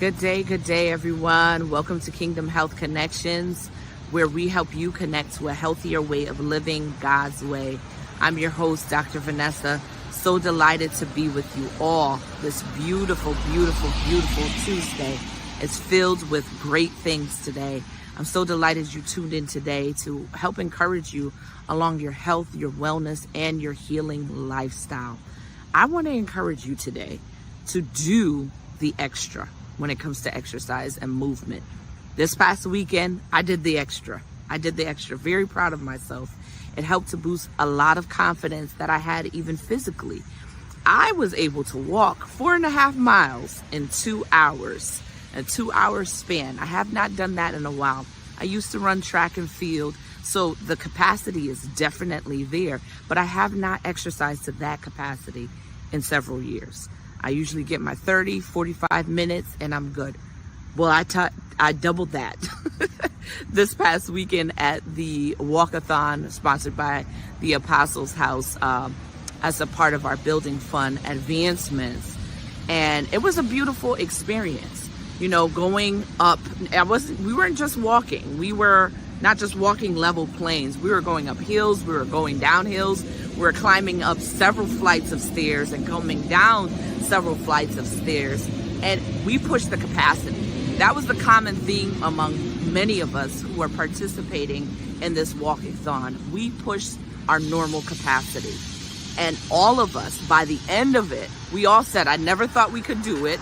Good day, everyone. Welcome to Kingdom Health Connections, where we help you connect to a healthier way of living God's way. I'm your host, Dr. Vanessa. So delighted to be with you all. This beautiful Tuesday is filled with great things today. I'm so delighted you tuned in today to help encourage you along your health, your wellness, and your healing lifestyle. I want to encourage you today to do the extra when it comes to exercise and movement. This past weekend, I did the extra. Very proud of myself. It helped to boost a lot of confidence that I had even physically. I was able to walk 4.5 miles in 2 hours, a 2-hour span. I have not done that in a while. I used to run track and field, so the capacity is definitely there, but I have not exercised to that capacity in several years. I usually get my 30, 45 minutes and I'm good. Well, I doubled that this past weekend at the walkathon sponsored by the Apostles House as a part of our building fund advancements. And it was a beautiful experience, going up. We weren't just walking. We were not just walking level plains. We were going up hills. We were going down hills. We were climbing up several flights of stairs and coming down several flights of stairs, and we pushed the capacity. That was the common theme among many of us who are participating in this walkathon. We pushed our normal capacity, and all of us, by the end of it, we all said, I never thought we could do it.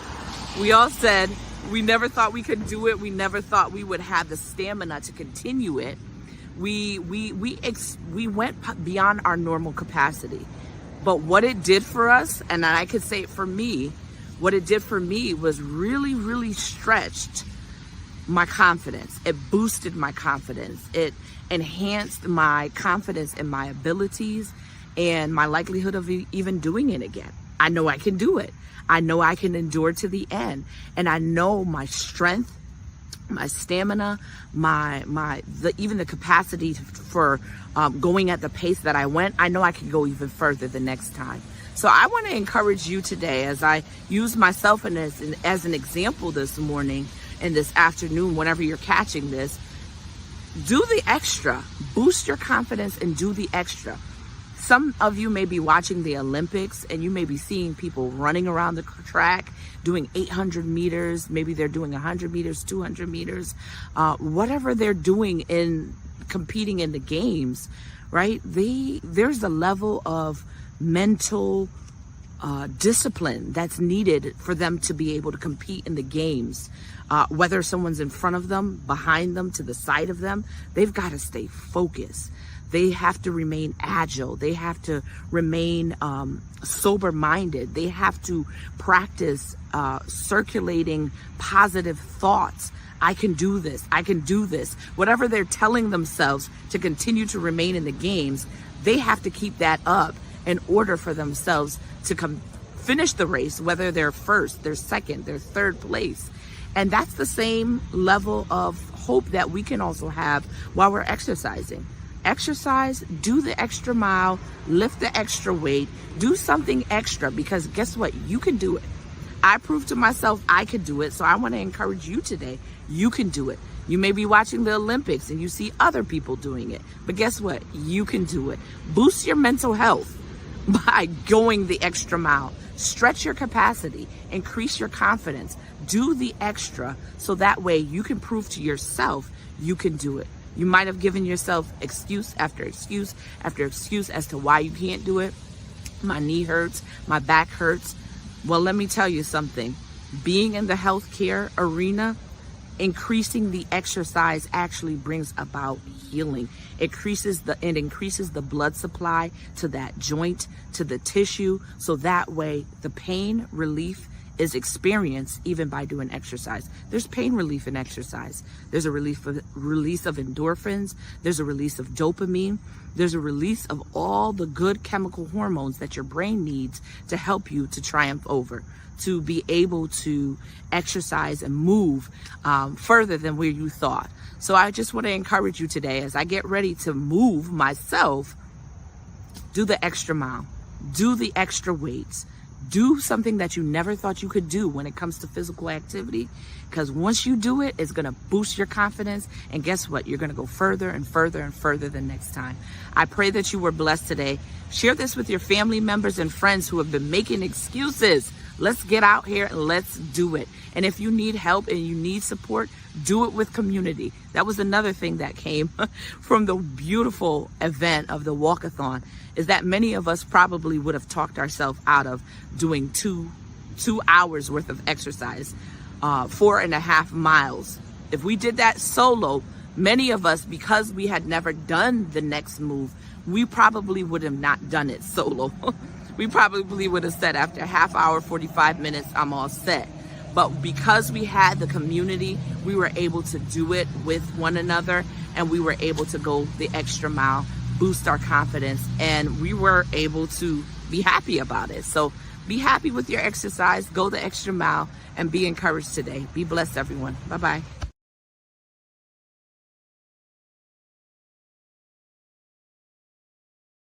We all said, we never thought we could do it. We never thought we would have the stamina to continue it. We went beyond our normal capacity. But what it did for us, and I could say it for me, what it did for me was really stretched my confidence. It boosted my confidence. It enhanced my confidence in my abilities and my likelihood of even doing it again. I know I can do it. I know I can endure to the end. And I know my strength, my stamina, even the capacity for going at the pace that I went, I know I can go even further the next time. So I want to encourage you today, as I use myself as an example this morning and this afternoon, whenever you're catching this, do the extra, boost your confidence and do the extra. Some of you may be watching the Olympics and you may be seeing people running around the track, doing 800 meters, maybe they're doing 100 meters, 200 meters, whatever they're doing in competing in the games, right? There's a level of mental discipline that's needed for them to be able to compete in the games. Whether someone's in front of them, behind them, to the side of them, they've got to stay focused. They have to remain agile. They have to remain sober-minded. They have to practice circulating positive thoughts. I can do this. I can do this. Whatever they're telling themselves to continue to remain in the games, they have to keep that up in order for themselves to finish the race, whether they're first, they're second, they're third place. And that's the same level of hope that we can also have while we're exercising. Exercise, do the extra mile, lift the extra weight, do something extra, because guess what? You can do it. I proved to myself I could do it, so I want to encourage you today. You can do it. You may be watching the Olympics and you see other people doing it, but guess what? You can do it. Boost your mental health by going the extra mile. Stretch your capacity, increase your confidence, do the extra, so that way you can prove to yourself you can do it. You might have given yourself excuse after excuse after excuse as to why you can't do it. My knee hurts, my back hurts. Well, let me tell you something. Being in the healthcare arena, increasing the exercise actually brings about healing. It increases the blood supply to that joint, to the tissue, so that way the pain relief is experienced even by doing exercise. There's pain relief in exercise. There's a release of endorphins. There's a release of dopamine. There's a release of all the good chemical hormones that your brain needs to help you to triumph over, to be able to exercise and move further than where you thought. So I just want to encourage you today, as I get ready to move myself, do the extra mile, do the extra weights, Do something that you never thought you could do when it comes to physical activity, because once you do it, it's going to boost your confidence. And guess what? You're going to go further and further and further the next time. I pray that you were blessed today. Share this with your family members and friends who have been making excuses. Let's get out here and let's do it. And if you need help and you need support, do it with community. That was another thing that came from the beautiful event of the walkathon, is that many of us probably would have talked ourselves out of doing two hours worth of exercise, 4.5 miles. If we did that solo, many of us, because we had never done the next move, we probably would have not done it solo. We probably would have said after a half hour, 45 minutes, I'm all set. But because we had the community, we were able to do it with one another, and we were able to go the extra mile, boost our confidence, and we were able to be happy about it. So be happy with your exercise, go the extra mile, and be encouraged today. Be blessed, everyone. Bye-bye.